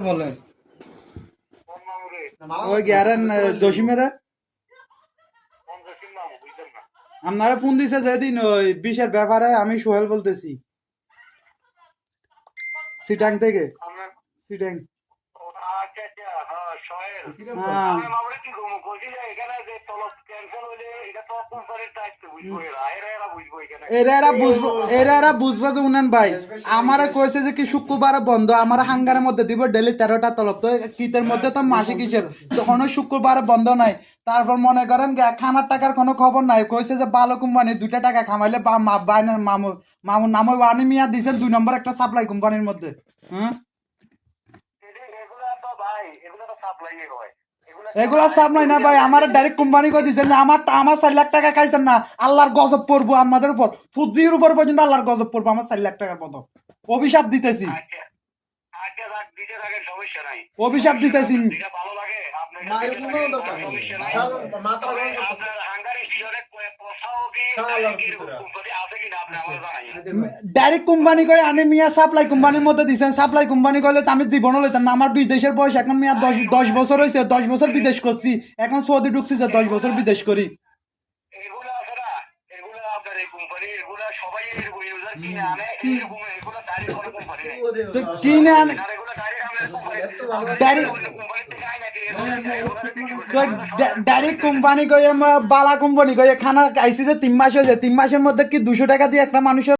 বলে ওই গ্যারেন জসিমেরা আপনারা ফোন দিছে যেদিন ওই বিষের ব্যাপারে আমি সোহেল বলতেছি সিটাং থেকে সিটাং হ্যাঁ এরা বুঝবো যে উনান ভাই আমারে কইছে যে কি শুক্রবারে বন্ধ আমার হাঙ্গারের মধ্যে দিব ডেলি 13টা তলব তো কিতের মধ্যে তো মাসে কিসের তখন শুক্রবারে বন্ধ নাই তারপর মনে করেন খানার টাকার কোনো খবর নাই কইছে যে ভালো কোম্পানি 2টা টাকা কামাইলে বাইনের মামুর নামে ওয়ানি মিয়া দিছেন 2 নম্বর একটা সাপ্লাই কোম্পানির মধ্যে হ্যাঁ এগুলা সাপ্লাই না ভাই আমার ডাইরেক্ট কোম্পানি করে দিচ্ছেন আমার 4 লাখ টাকা খাইছেন না আল্লাহর গজব পড়বো আমাদের উপর ফুজির উপর পর্যন্ত আল্লাহর গজব পড়বো আমার 4 লাখ টাকার মতো অভিশাপ দিতেছি অভিশাপ দিতেছি ডাইরেক্ট কোম্পানি কই আনে মিয়া সাপ্লাই কোম্পানির মধ্যে দিছেন সাপ্লাই কোম্পানি কইলে তো আমি জীবনও লইতাম না আমার বিদেশের বয়স এখন মিয়া 10 বছর হয়েছে 10 বছর বিদেশ করছি এখন সৌদি ঢুকছি যে 10 বছর বিদেশ করি তো কিনে আনে ডাইরেক্ট কোম্পানি কই বালা কোম্পানি কই খানা আইসি যে 3 মাস হয়েছে 3 মাসের মধ্যে কি 200 টাকা দিয়ে একটা মানুষের